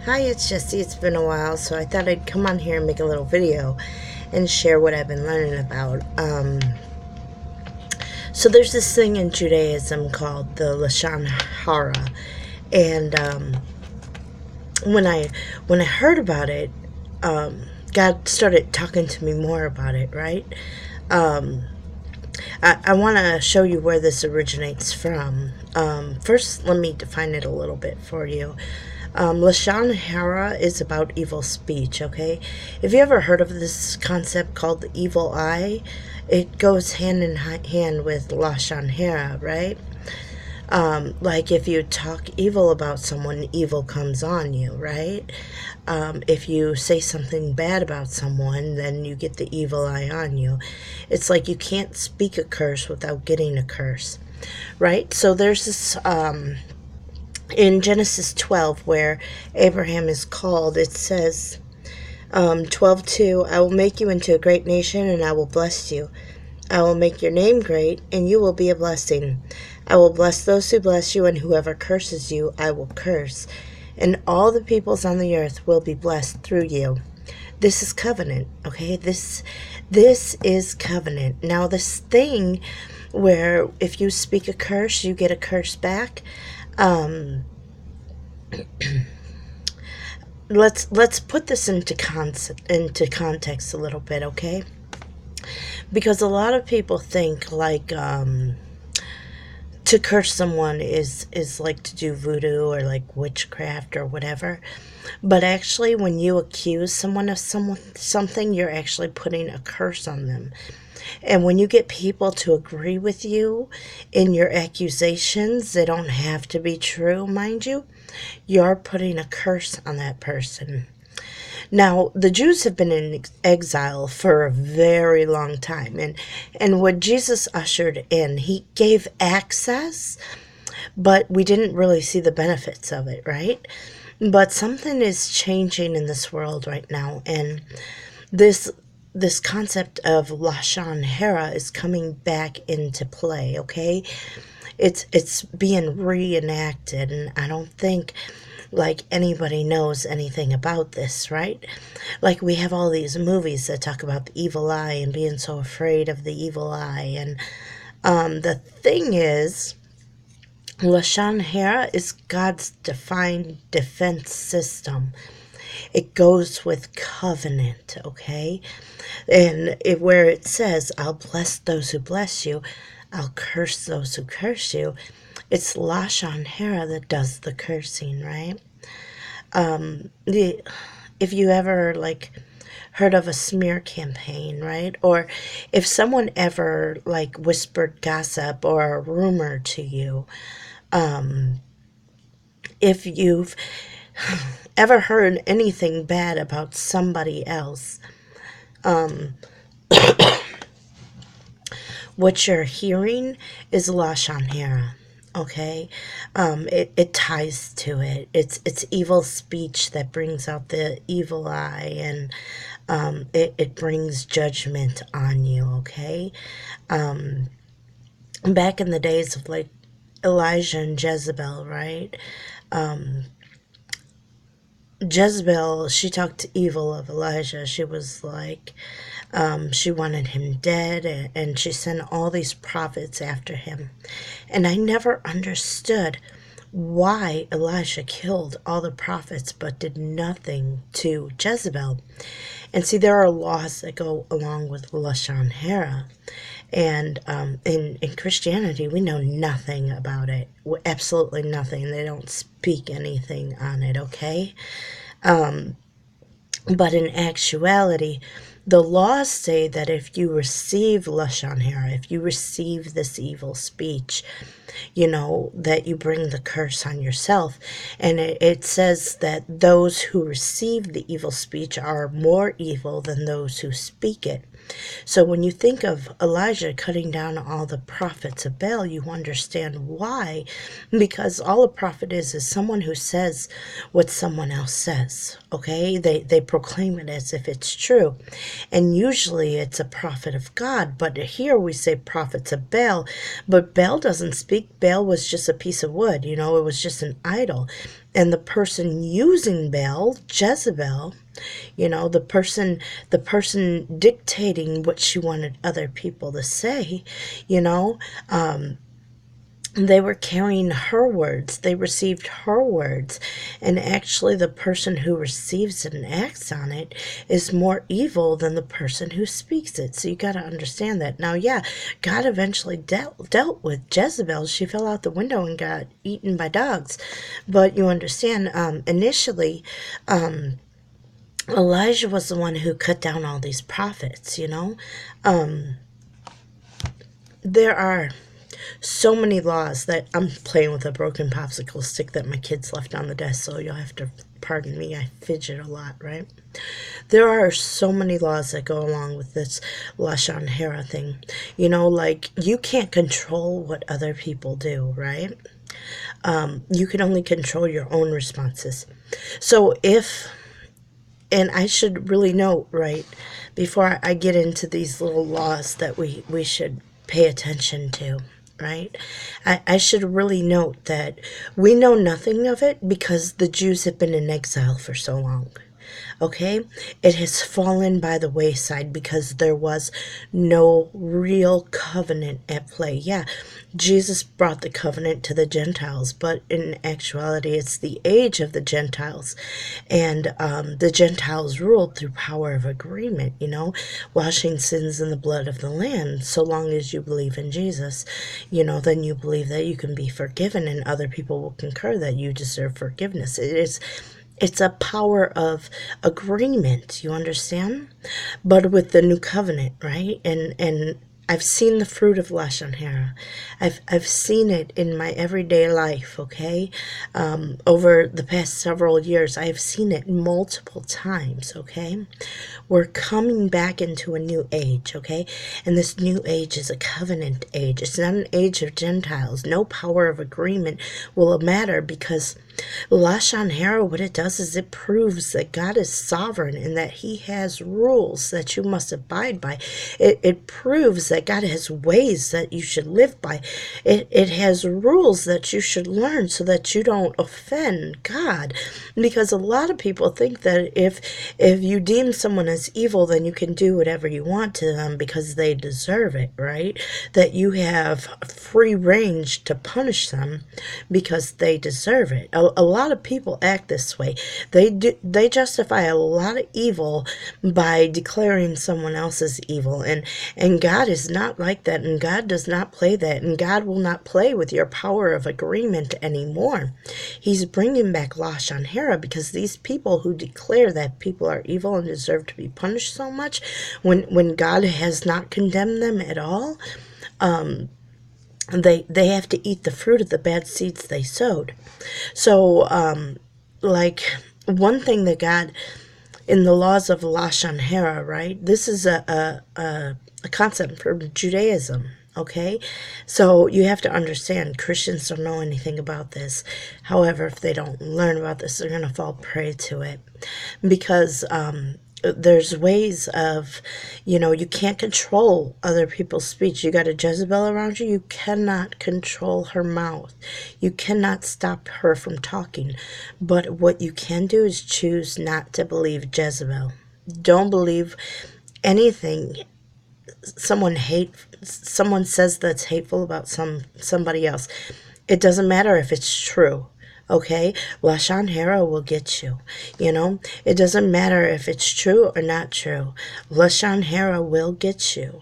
Hi, it's Jessie. It's been a while, so I thought I'd come on here and make a little video and share what I've been learning about. So there's this thing in Judaism called the Lashon Hara, and when I when I heard about it, God started talking to me more about it. Right? Um, I want to show you where this originates from. First, let me define it a little bit for you. Lashon Hara is about evil speech, okay? Have you ever heard of this concept called the evil eye? It goes hand in hand with Lashon Hara, right? Like if you talk evil about someone, evil comes on you, right? If you say something bad about someone, then you get the evil eye on you. It's like you can't speak a curse without getting a curse, right? So there's this in Genesis 12 where Abraham is called. It says 12:2, I will make you into a great nation and I will bless you. I will make your name great, and you will be a blessing. I will bless those who bless you, and whoever curses you, I will curse. And all the peoples on the earth will be blessed through you. This is covenant, okay? This is covenant. Now, this thing where if you speak a curse, you get a curse back. Let's put this into context a little bit, okay? Because a lot of people think like to curse someone is like to do voodoo or like witchcraft or whatever. But actually, when you accuse someone of something, you're actually putting a curse on them. And when you get people to agree with you in your accusations, they don't have to be true, mind you. You're putting a curse on that person. Now, the Jews have been in exile for a very long time. And when Jesus ushered in, he gave access, but we didn't really see the benefits of it, right? But something is changing in this world right now. And this concept of Lashon Hara is coming back into play, okay? It's being reenacted, and I don't think like anybody knows anything about this, right? Like we have all these movies that talk about the evil eye and being so afraid of the evil eye, and the thing is, Lashon Hara is God's defined defense system. It goes with covenant, okay? And where it says, I'll bless those who bless you, I'll curse those who curse you, it's Lashon Hara that does the cursing, right? If you ever, like, heard of a smear campaign, right? Or if someone ever, like, whispered gossip or a rumor to you, if you've ever heard anything bad about somebody else, what you're hearing is Lashon Hara. Okay, it ties to it. It's evil speech that brings out the evil eye, and it brings judgment on you. Okay, back in the days of like Elijah and Jezebel, right? Jezebel, she talked evil of Elijah. She was like, she wanted him dead, and she sent all these prophets after him. And I never understood why Elijah killed all the prophets but did nothing to Jezebel. And see, there are laws that go along with Lashon Hara. And in Christianity, we know nothing about it. Absolutely nothing. They don't speak anything on it, okay? But in actuality, the laws say that if you receive Lashon Hara, if you receive this evil speech, you know, that you bring the curse on yourself. And it says that those who receive the evil speech are more evil than those who speak it. So when you think of Elijah cutting down all the prophets of Baal, you understand why. Because all a prophet is someone who says what someone else says. Okay? They proclaim it as if it's true. And usually it's a prophet of God. But here we say prophets of Baal. But Baal doesn't speak. Baal was just a piece of wood. It was just an idol. And the person using Baal, Jezebel, the person dictating what she wanted other people to say, they were carrying her words. They received her words. And actually the person who receives it and acts on it is more evil than the person who speaks it. So you got to understand that. Now, yeah, God eventually dealt with Jezebel. She fell out the window and got eaten by dogs. But you understand, initially, Elijah was the one who cut down all these prophets, There are so many laws that I'm playing with a broken popsicle stick that my kids left on the desk, so you'll have to pardon me. I fidget a lot, right? There are so many laws that go along with this Lashon Hara thing. Like you can't control what other people do, right? You can only control your own responses. So and I should really note, right, before I get into these little laws that we should pay attention to, right? I should really note that we know nothing of it because the Jews have been in exile for so long. Okay? It has fallen by the wayside because there was no real covenant at play. Yeah, Jesus brought the covenant to the Gentiles, but in actuality, it's the age of the Gentiles. And the Gentiles ruled through power of agreement, washing sins in the blood of the Lamb. So long as you believe in Jesus, then you believe that you can be forgiven, and other people will concur that you deserve forgiveness. It's a power of agreement, you understand? But with the new covenant, right? And I've seen the fruit of Lashon Hara. I've seen it in my everyday life, okay? Over the past several years, I've seen it multiple times, okay? We're coming back into a new age, okay? And this new age is a covenant age. It's not an age of Gentiles. No power of agreement will matter because Lashon Hara, what it does is it proves that God is sovereign and that he has rules that you must abide by. It proves that God has ways that you should live by. It has rules that you should learn so that you don't offend God. Because a lot of people think that if you deem someone as evil, then you can do whatever you want to them because they deserve it, right? That you have free range to punish them because they deserve it. A lot of people act this way. They justify a lot of evil by declaring someone else as evil, and God is not like that, and God does not play that, and God will not play with your power of agreement anymore. He's bringing back Lashon Hara because these people who declare that people are evil and deserve to be punished so much, when God has not condemned them at all, they have to eat the fruit of the bad seeds they sowed. So, one thing that God, in the laws of Lashon Hara, right? This is a concept from Judaism, okay? So you have to understand, Christians don't know anything about this. However, if they don't learn about this, they're going to fall prey to it. Because there's ways of, you can't control other people's speech. You got a Jezebel around you, you cannot control her mouth. You cannot stop her from talking. But what you can do is choose not to believe Jezebel. Don't believe anything someone says that's hateful about somebody else. It doesn't matter if it's true. Okay, Lashon Hara will get you. It doesn't matter if it's true or not true. Lashon Hara will get you.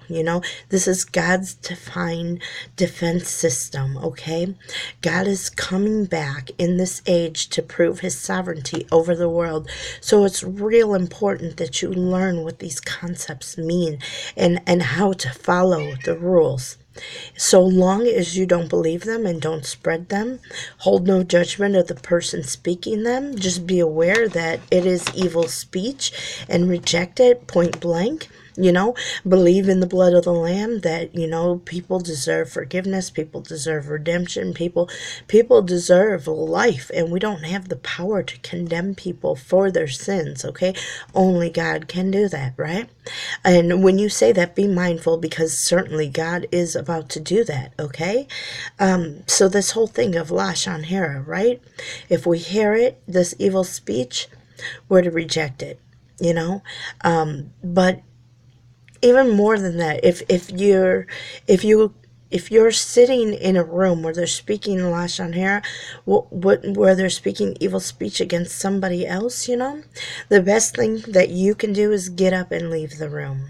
This is God's divine defense system. Okay, God is coming back in this age to prove his sovereignty over the world. So it's real important that you learn what these concepts mean and how to follow the rules. So long as you don't believe them and don't spread them, hold no judgment of the person speaking them. Just be aware that it is evil speech and reject it point blank. Believe in the blood of the Lamb, that, people deserve forgiveness, people deserve redemption, people deserve life, and we don't have the power to condemn people for their sins, okay? Only God can do that, right? And when you say that, be mindful, because certainly God is about to do that, okay? So this whole thing of Lashon Hara, right? If we hear it, this evil speech, we're to reject it, but even more than that, if you're sitting in a room where they're speaking Lashon Hara, where they're speaking evil speech against somebody else, the best thing that you can do is get up and leave the room.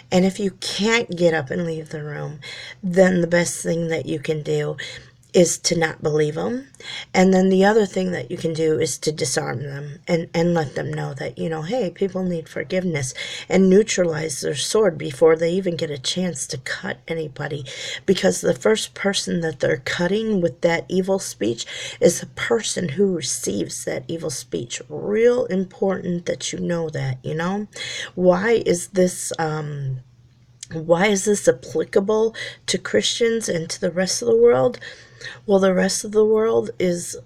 And if you can't get up and leave the room, then the best thing that you can do is to not believe them. And then the other thing that you can do is to disarm them and let them know that, hey, people need forgiveness, and neutralize their sword before they even get a chance to cut anybody. Because the first person that they're cutting with that evil speech is the person who receives that evil speech. Real important that you know that, Why is this applicable to Christians and to the rest of the world? Well, the rest of the world is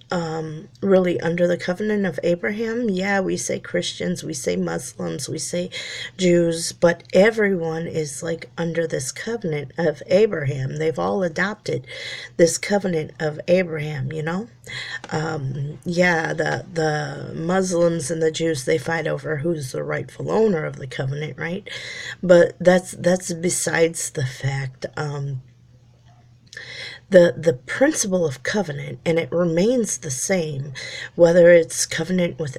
really under the covenant of Abraham. Yeah, we say Christians, we say Muslims, we say Jews, but everyone is like under this covenant of Abraham. They've all adopted this covenant of Abraham, Yeah, the Muslims and the Jews, they fight over who's the rightful owner of the covenant, right? But that's besides the fact. The principle of covenant, and it remains the same, whether it's covenant with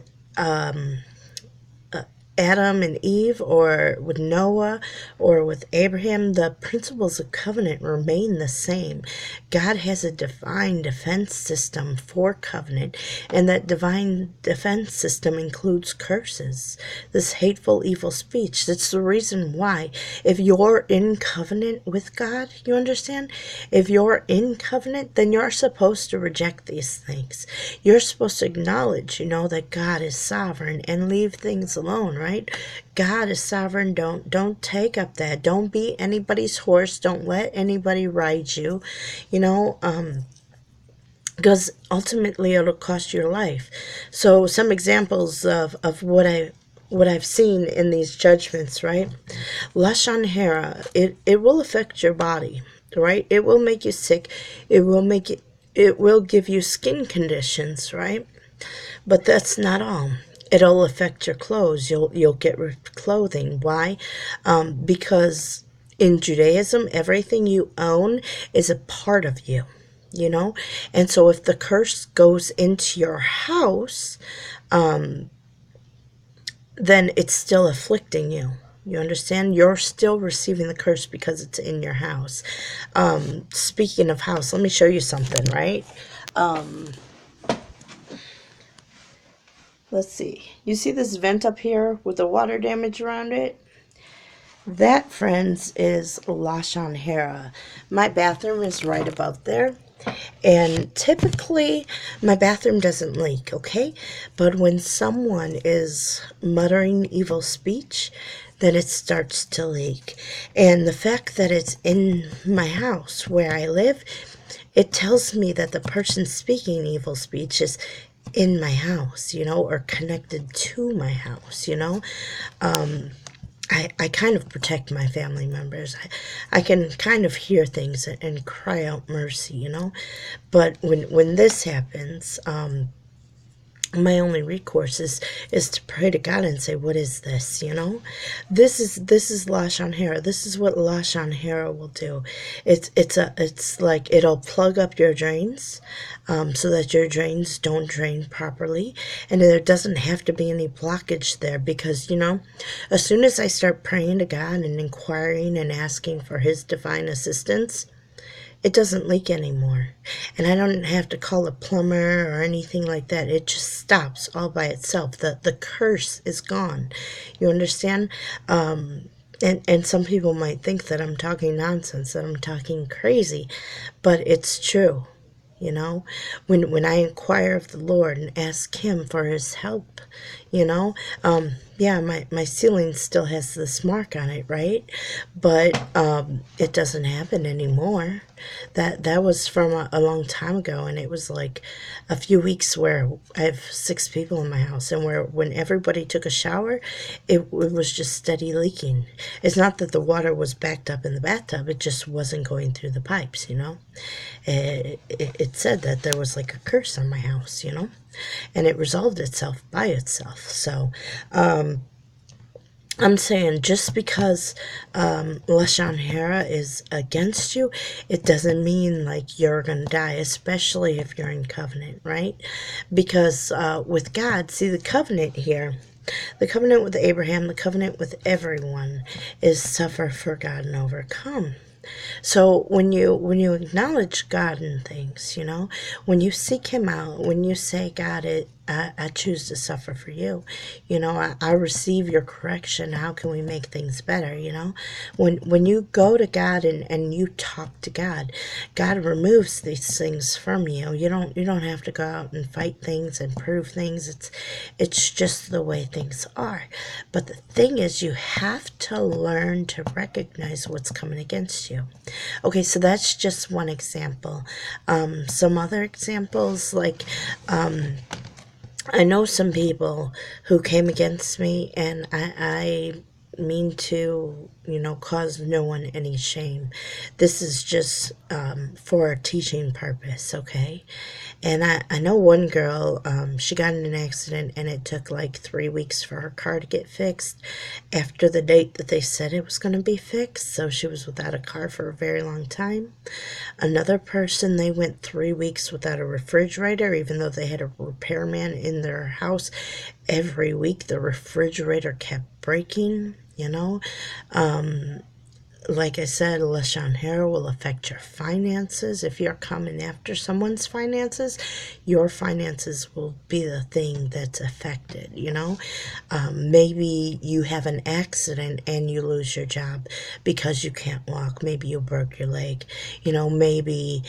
Adam and Eve, or with Noah, or with Abraham, the principles of covenant remain the same. God has a divine defense system for covenant, and that divine defense system includes curses, this hateful, evil speech. That's the reason why, if you're in covenant with God, you understand? If you're in covenant, then you're supposed to reject these things. You're supposed to acknowledge, that God is sovereign and leave things alone, right? God is sovereign. Don't take up that. Don't be anybody's horse. Don't let anybody ride you, because ultimately it'll cost your life. So some examples of what I've seen in these judgments, right? Lashon Hara, it will affect your body, right? It will make you sick. It will give you skin conditions, right? But that's not all. It'll affect your clothes. You'll get clothing. Why? Because in Judaism, everything you own is a part of you, And so if the curse goes into your house, then it's still afflicting you. You understand? You're still receiving the curse because it's in your house. Speaking of house, let me show you something, right? Let's see. You see this vent up here with the water damage around it? That, friends, is Lashon Hara. My bathroom is right above there. And typically, my bathroom doesn't leak, okay? But when someone is muttering evil speech, then it starts to leak. And the fact that it's in my house where I live, it tells me that the person speaking evil speech is in my house, or connected to my house, I kind of protect my family members. I can kind of hear things and cry out mercy, But when this happens, my only recourse is to pray to God and say, what is this, This is Lashon Hara. This is what Lashon Hara will do. It's like it'll plug up your drains, so that your drains don't drain properly, and there doesn't have to be any blockage there, because, as soon as I start praying to God and inquiring and asking for His divine assistance, it doesn't leak anymore. And I don't have to call a plumber or anything like that. It just stops all by itself. The curse is gone. You understand? And some people might think that I'm talking nonsense, that I'm talking crazy, but it's true. When I inquire of the Lord and ask Him for His help, yeah, my ceiling still has this mark on it, right? But it doesn't happen anymore. That was from a long time ago, and it was like a few weeks where I have 6 people in my house, and where when everybody took a shower, it was just steady leaking. It's not that the water was backed up in the bathtub; it just wasn't going through the pipes, you know. It said that there was like a curse on my house, you know, and it resolved itself by itself. So I'm saying just because Lashon Hara is against you, it doesn't mean like you're going to die, especially if you're in covenant, right? Because with God, see the covenant here, the covenant with Abraham, the covenant with everyone is suffer for God and overcome. So when you acknowledge God in things, you know, when you seek Him out, when you say, God, I choose to suffer for you, you know, I receive your correction. How can we make things better? You know, when you go to God and you talk to God, God removes these things from you. You don't have to go out and fight things and prove things. It's just the way things are. But the thing is, you have to learn to recognize what's coming against you. Okay, so that's just one example. Some other examples, like I know some people who came against me, and I mean to, you know, cause no one any shame. This is just for a teaching purpose, okay? And I know one girl, she got in an accident, and it took like 3 weeks for her car to get fixed after the date that they said it was going to be fixed. So she was without a car for a very long time. Another person, they went 3 weeks without a refrigerator, even though they had a repairman in their house. Every week, the refrigerator kept breaking, you know. Like I said, Lashon Hara will affect your finances. If you're coming after someone's finances, your finances will be the thing that's affected, you know. Maybe you have an accident and you lose your job because you can't walk. Maybe you broke your leg. You know, maybe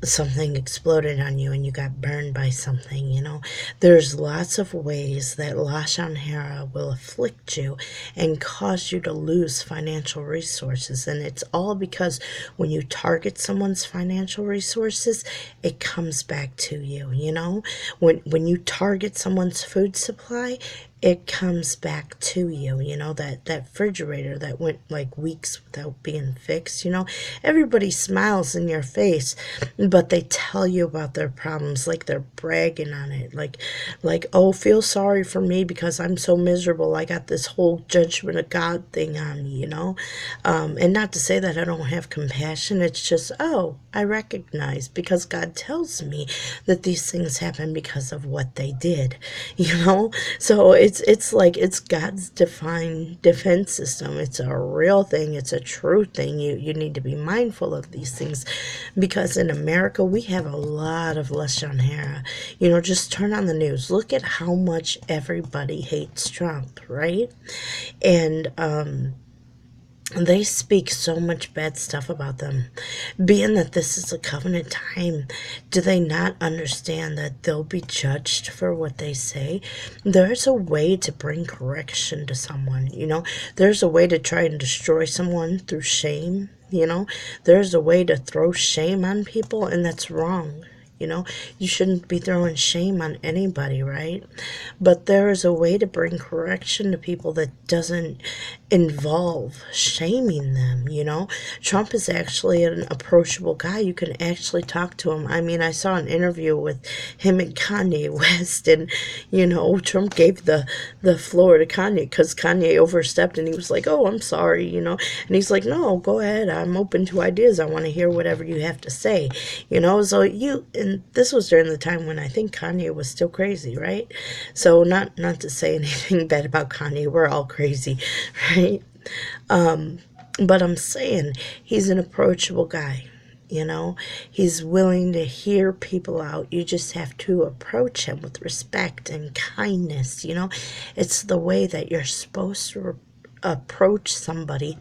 something exploded on you and you got burned by something, you know. There's lots of ways that Lashon Hara will afflict you and cause you to lose financial resources. And it's all because when you target someone's financial resources, it comes back to you, you know. When you target someone's food supply, it comes back to you, you know, that refrigerator that went like weeks without being fixed, you know. Everybody smiles in your face, but they tell you about their problems like they're bragging on it, like oh, feel sorry for me because I'm so miserable. I got this whole judgment of God thing on me, you know. And not to say that I don't have compassion, it's just, oh, I recognize because God tells me that these things happen because of what they did, you know. So it's like it's God's divine defense system. It's a real thing. It's a true thing. You need to be mindful of these things, because in America we have a lot of Lashon Hara. You know, just turn on the news. Look at how much everybody hates Trump, right? And they speak so much bad stuff about them. Being that this is a covenant time, do they not understand that they'll be judged for what they say? There's a way to bring correction to someone, you know? There's a way to try and destroy someone through shame, you know? There's a way to throw shame on people, and that's wrong. You know, you shouldn't be throwing shame on anybody, right? But there is a way to bring correction to people that doesn't involve shaming them, you know? Trump is actually an approachable guy. You can actually talk to him. I mean, I saw an interview with him and Kanye West, and, you know, Trump gave the floor to Kanye because Kanye overstepped, and he was like, oh, I'm sorry, you know? And he's like, no, go ahead. I'm open to ideas. I want to hear whatever you have to say, you know? So and this was during the time when I think Kanye was still crazy, right? So not to say anything bad about Kanye, we're all crazy, right? But I'm saying he's an approachable guy, you know? He's willing to hear people out. You just have to approach him with respect and kindness, you know? It's the way that you're supposed to approach somebody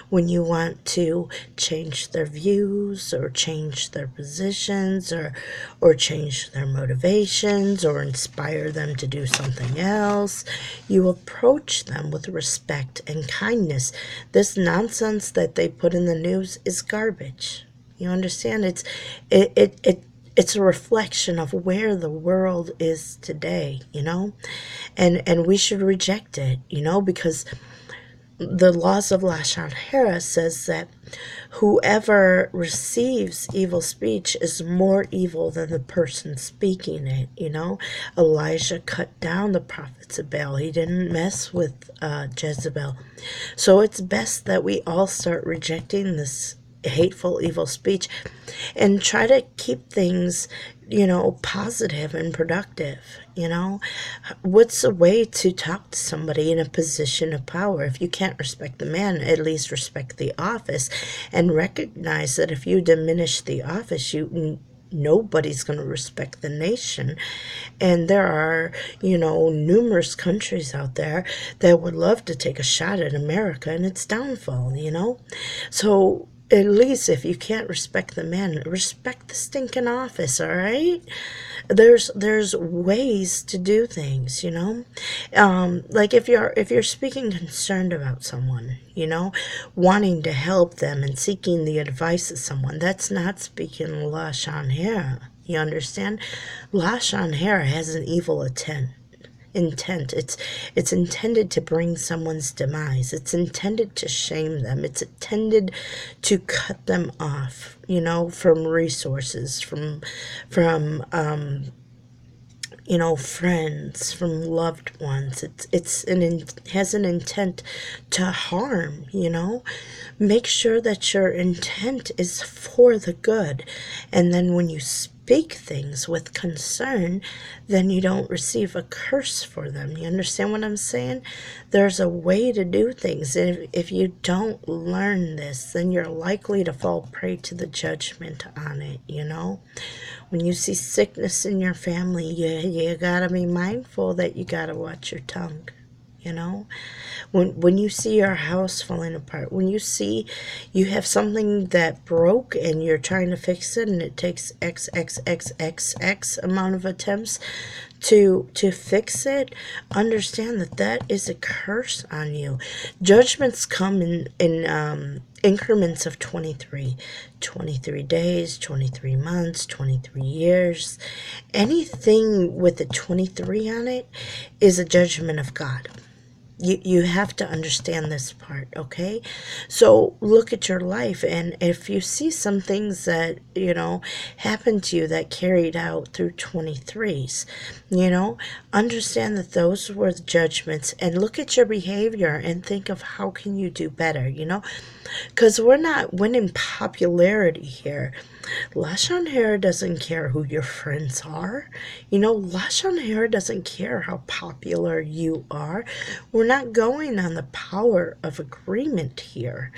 when you want to change their views or change their positions or change their motivations or inspire them to do something else. You approach them with respect and kindness. This nonsense that they put in the news is garbage. You understand? It's a reflection of where the world is today, and we should reject it, because the laws of Lashon Hara says that whoever receives evil speech is more evil than the person speaking it. Elijah cut down the prophets of Baal. He didn't mess with Jezebel. So it's best that we all start rejecting this hateful, evil speech and try to keep things, positive and productive. What's a way to talk to somebody in a position of power? If you can't respect the man, at least respect the office and recognize that if you diminish the office, nobody's going to respect the nation. And there are, numerous countries out there that would love to take a shot at America and its downfall, So at least if you can't respect the man, respect the stinking office, all right? There's ways to do things, like if you're speaking concerned about someone, wanting to help them and seeking the advice of someone, that's not speaking Lashon Hara. You understand? Lashon Hara has an evil intent. It's intended to bring someone's demise. It's intended to shame them. It's intended to cut them off, from resources, from friends, from loved ones. It has an intent to harm. Make sure that your intent is for the good, and then when you speak things with concern, then you don't receive a curse for them. You understand what I'm saying? There's a way to do things. If you don't learn this, then you're likely to fall prey to the judgment on it, When you see sickness in your family, you gotta be mindful that you gotta watch your tongue. When you see your house falling apart, when you see you have something that broke and you're trying to fix it and it takes X amount of attempts to fix it, understand that is a curse on you. Judgments come in increments of 23 days, 23 months, 23 years. Anything with a 23 on it is a judgment of God. You have to understand this part, okay? So look at your life, and if you see some things that, happened to you that carried out through 23s, understand that those were the judgments, and look at your behavior and think of how can you do better, because we're not winning popularity here. Lashon Hara doesn't care who your friends are. Lashon Hara doesn't care how popular you are. We're not going on the power of agreement here.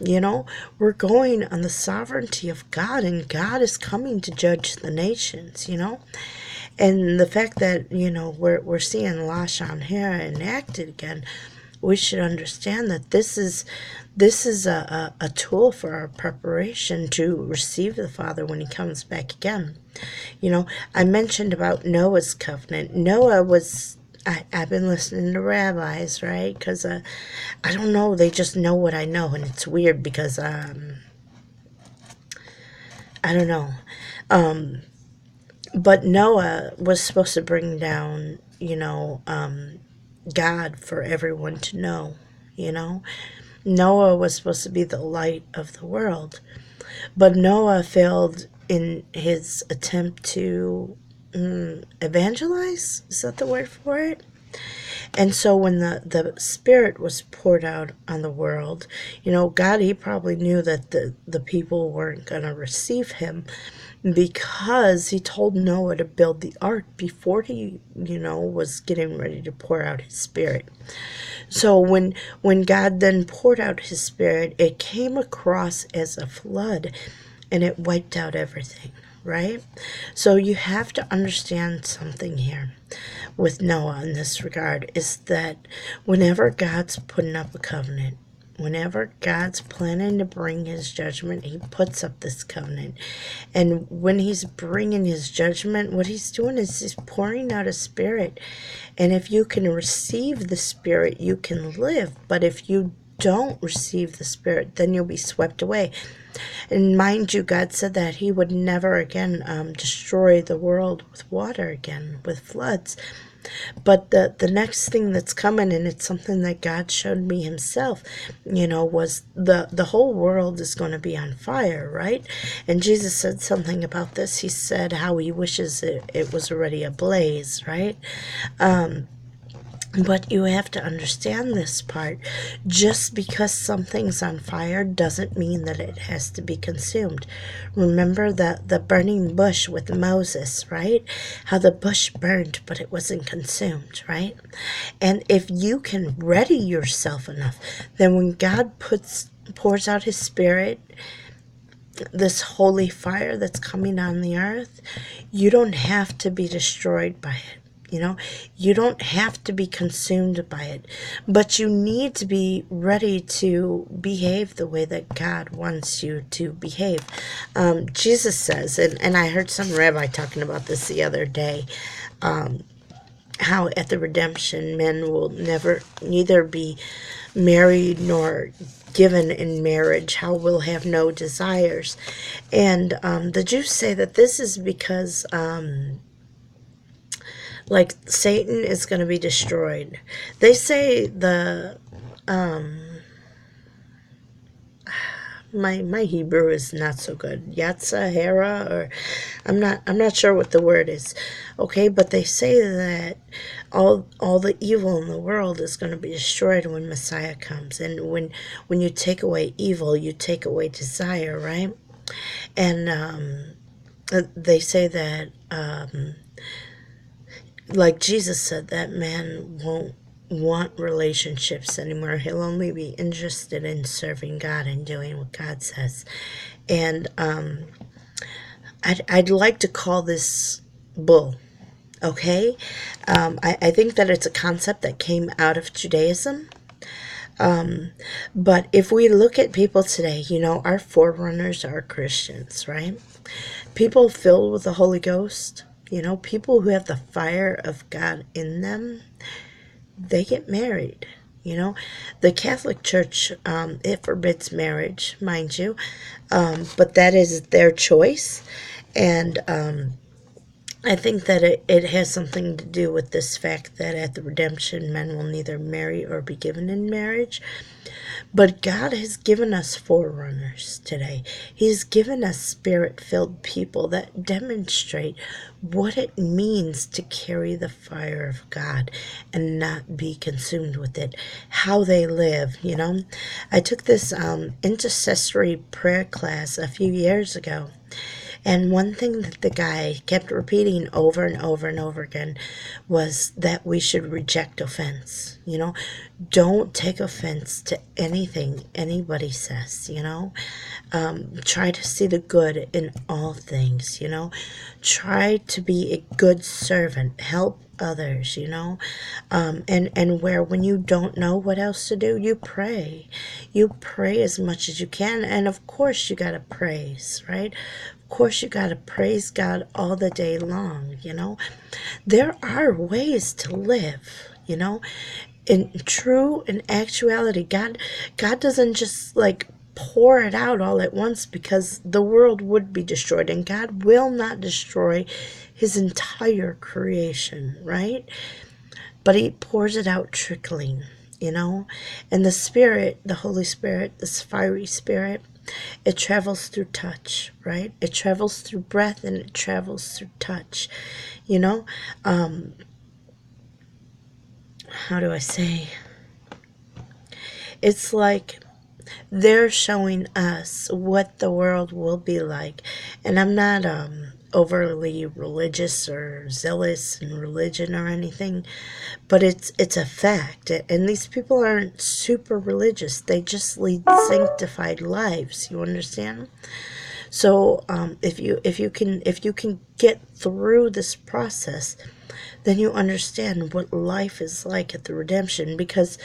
We're going on the sovereignty of God, and God is coming to judge the nations, And the fact that, we're seeing Lashon Hara enacted again, we should understand that this is a tool for our preparation to receive the Father when he comes back again. I mentioned about Noah's covenant. Noah was, I've been listening to rabbis, right? Because I don't know, they just know what I know, and it's weird because I don't know. But Noah was supposed to bring down, God for everyone to know, Noah was supposed to be the light of the world. But Noah failed in his attempt to evangelize? Is that the word for it? And so when the Spirit was poured out on the world, God, he probably knew that the people weren't going to receive him, because he told Noah to build the ark before he, was getting ready to pour out his Spirit. So when God then poured out his Spirit, it came across as a flood, and it wiped out everything, right? So you have to understand something here. with Noah in this regard is that whenever God's putting up a covenant, whenever God's planning to bring his judgment, he puts up this covenant. And when he's bringing his judgment, what he's doing is he's pouring out a spirit. And if you can receive the spirit, you can live. But if you don't receive the spirit, then you'll be swept away. And mind you, God said that he would never again destroy the world with water again, with floods. But the next thing that's coming, and it's something that God showed me himself, was the whole world is going to be on fire, right? And Jesus said something about this. He said how he wishes it was already ablaze, right? But you have to understand this part. Just because something's on fire doesn't mean that it has to be consumed. Remember the burning bush with Moses, right? How the bush burned, but it wasn't consumed, right? And if you can ready yourself enough, then when God pours out his spirit, this holy fire that's coming on the earth, you don't have to be destroyed by it. You don't have to be consumed by it, but you need to be ready to behave the way that God wants you to behave. Jesus says, and I heard some rabbi talking about this the other day, how at the redemption men will neither be married nor given in marriage, how we'll have no desires. And the Jews say that this is because like Satan is going to be destroyed. They say my Hebrew is not so good. Yatsa, Hera, or I'm not sure what the word is. Okay, but they say that all the evil in the world is going to be destroyed when Messiah comes. And when you take away evil, you take away desire, right? And they say that like Jesus said, that man won't want relationships anymore. He'll only be interested in serving God and doing what God says. And I'd like to call this bull. Okay? I think that it's a concept that came out of Judaism. But if we look at people today, our forerunners are Christians, right? People filled with the Holy Ghost, people who have the fire of God in them, they get married. The Catholic Church, it forbids marriage, mind you, but that is their choice. And I think that it has something to do with this fact that at the redemption, men will neither marry or be given in marriage. But God has given us forerunners today. He's given us spirit-filled people that demonstrate what it means to carry the fire of God and not be consumed with it, how they live, I took this intercessory prayer class a few years ago. And one thing that the guy kept repeating over and over and over again was that we should reject offense. Don't take offense to anything anybody says, Try to see the good in all things, Try to be a good servant. Help others, and where when you don't know what else to do, you pray. You pray as much as you can. And of course you got to praise, right? Of course you got to praise God all the day long, There are ways to live, in actuality. God doesn't just pour it out all at once, because the world would be destroyed, and God will not destroy his entire creation, right? But he pours it out trickling, and the Spirit, the Holy Spirit, this fiery Spirit, it travels through touch, right? It travels through breath, and it travels through touch, how do I say? It's like they're showing us what the world will be like. And I'm not overly religious or zealous in religion or anything, but it's a fact. And these people aren't super religious. They just lead sanctified lives. You understand? So if you can get through this process, then you understand what life is like at the redemption, because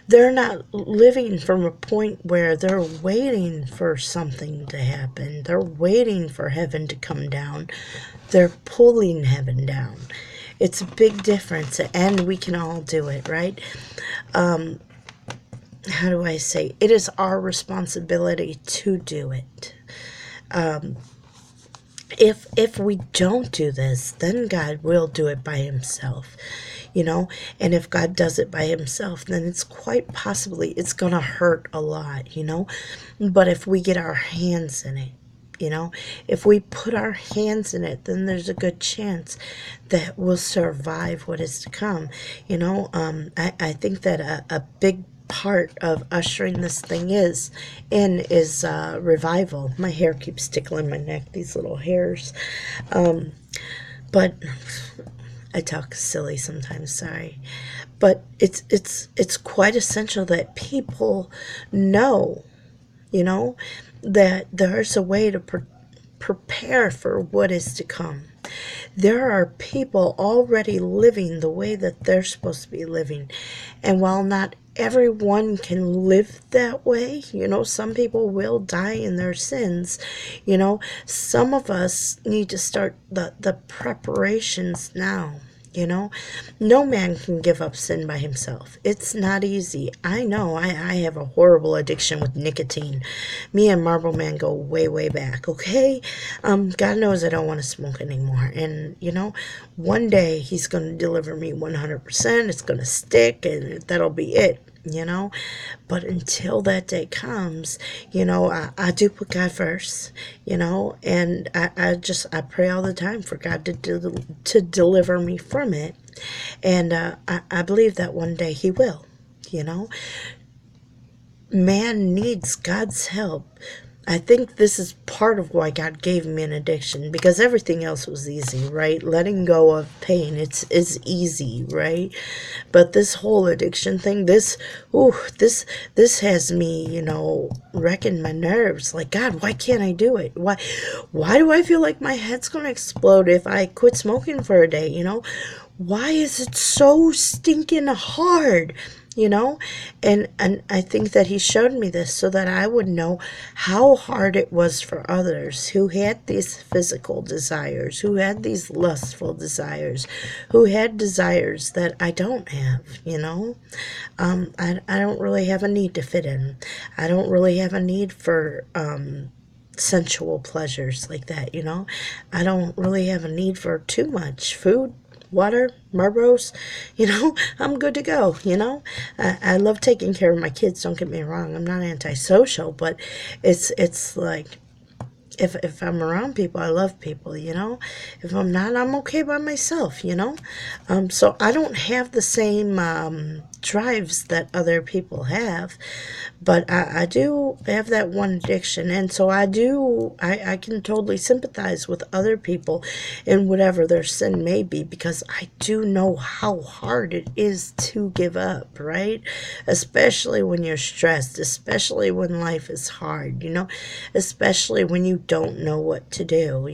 they're not living from a point where they're waiting for something to happen. They're waiting for heaven to come down. They're pulling heaven down. It's a big difference, and we can all do it, right? How do I say? It is our responsibility to do it. If we don't do this, then God will do it by himself, and if God does it by himself, then it's quite possibly it's gonna hurt a lot, but if we get our hands in it, if we put our hands in it, then there's a good chance that we'll survive what is to come. I think that a big part of ushering this thing is revival. My hair keeps tickling my neck, these little hairs. But I talk silly sometimes, sorry. But it's quite essential that people know, that there's a way to prepare for what is to come. There are people already living the way that they're supposed to be living. And while not everyone can live that way, some people will die in their sins. Some of us need to start the preparations now. No man can give up sin by himself. It's not easy. I know I have a horrible addiction with nicotine. Me and Marble Man go way, way back, okay? God knows I don't want to smoke anymore. And, one day he's going to deliver me 100%. It's going to stick, and that'll be it. But until that day comes, I do put God first, and I pray all the time for God to deliver me from it. And I believe that one day he will. Man needs God's help. I think this is part of why God gave me an addiction, because everything else was easy, right? Letting go of pain, is easy, right? But this whole addiction thing, this has me, wrecking my nerves. Like, God, why can't I do it? Why do I feel like my head's going to explode if I quit smoking for a day, Why is it so stinking hard? And I think that he showed me this so that I would know how hard it was for others who had these physical desires, who had these lustful desires, who had desires that I don't have. I don't really have a need to fit in. I don't really have a need for sensual pleasures like that. I don't really have a need for too much food, water, Marlboros, I'm good to go, I love taking care of my kids, don't get me wrong. I'm not antisocial, but it's like, if I'm around people, I love people, If I'm not, I'm okay by myself, So I don't have the same drives that other people have, but I do have that one addiction, and so I can totally sympathize with other people in whatever their sin may be, because I do know how hard it is to give up, right? Especially when you're stressed, especially when life is hard, especially when you don't know what to do,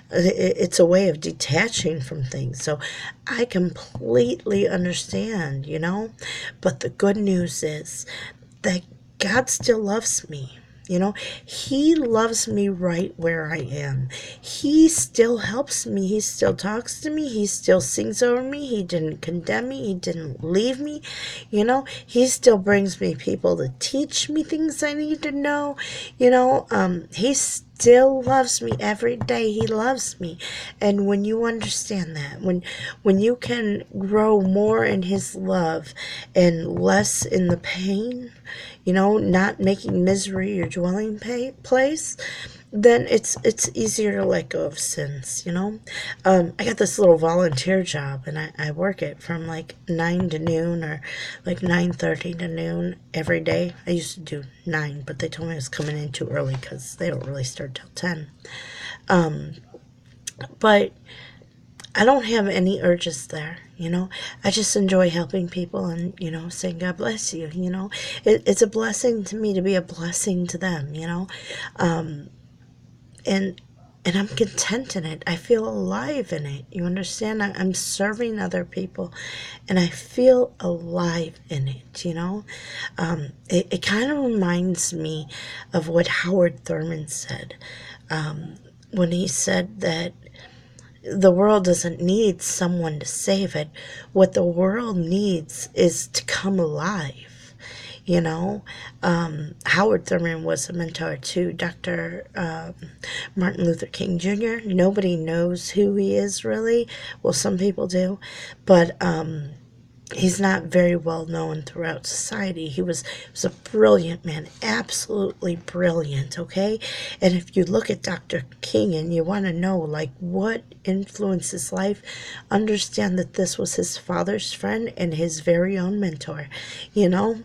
It's a way of detaching from things, so I completely understand, But the good news is that God still loves me. He loves me right where I am. He still helps me. He still talks to me. He still sings over me. He didn't condemn me. He didn't leave me. He still brings me people to teach me things I need to know. He still loves me every day. He loves me. And when you understand that, when you can grow more in his love and less in the pain, not making misery your dwelling place, then it's easier to let go of sins, I got this little volunteer job, and I work it from like 9 to noon, or like 9:30 to noon every day. I used to do 9, but they told me I was coming in too early because they don't really start till 10. But I don't have any urges there, I just enjoy helping people and, saying God bless you, It's a blessing to me to be a blessing to them, And and I'm content in it. I feel alive in it. You understand? I'm serving other people, and I feel alive in it, you know? It kind of reminds me of what Howard Thurman said when he said that the world doesn't need someone to save it. What the world needs is to come alive. You know, Howard Thurman was a mentor to Dr. Martin Luther King Jr. Nobody knows who he is really. Well, some people do, but he's not very well known throughout society. He was a brilliant man, absolutely brilliant, okay? And if you look at Dr. King and you want to know, like, what influenced his life, understand that this was his father's friend and his very own mentor, you know?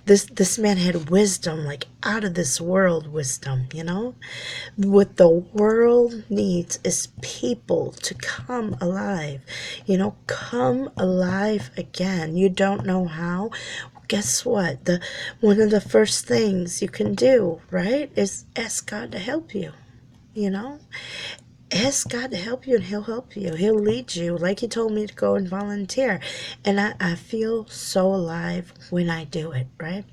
This man had wisdom, like, out of this world wisdom, you know? What the world needs is people to come alive, you know, come alive again. You don't know how? Guess what? One of the first things you can do, right, is ask God to help you, you know? Ask God to help you and He'll help you. He'll lead you, like He told me to go and volunteer. And I feel so alive when I do it, right?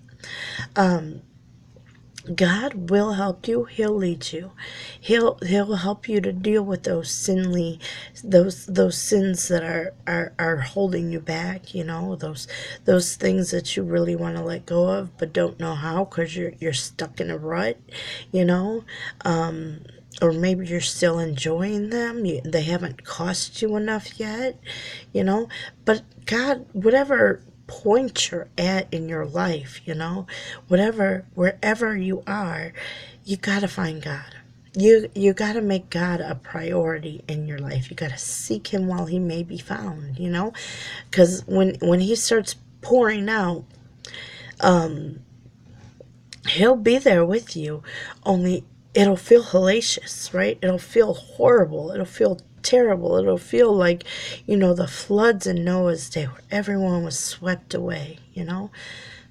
God will help you. He'll lead you. He'll help you to deal with those those sins that are holding you back. You know, those things that you really want to let go of, but don't know how because you're stuck in a rut. You know, or maybe you're still enjoying them. They haven't cost you enough yet. You know, but God, whatever point you're at in your life, you know, wherever you are, you gotta find God. You gotta make God a priority in your life. You gotta seek Him while He may be found, you know, because when He starts pouring out, He'll be there with you, only it'll feel hellacious, right? It'll feel horrible. It'll feel terrible. It'll feel like, you know, the floods in Noah's day where everyone was swept away, you know?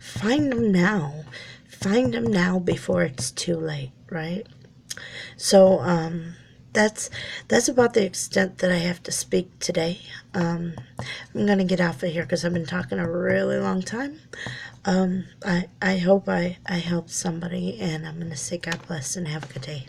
Find them now. Find them now before it's too late, right? So, that's about the extent that I have to speak today. I'm gonna get off of here because I've been talking a really long time. I hope I helped somebody, and I'm gonna say God bless and have a good day.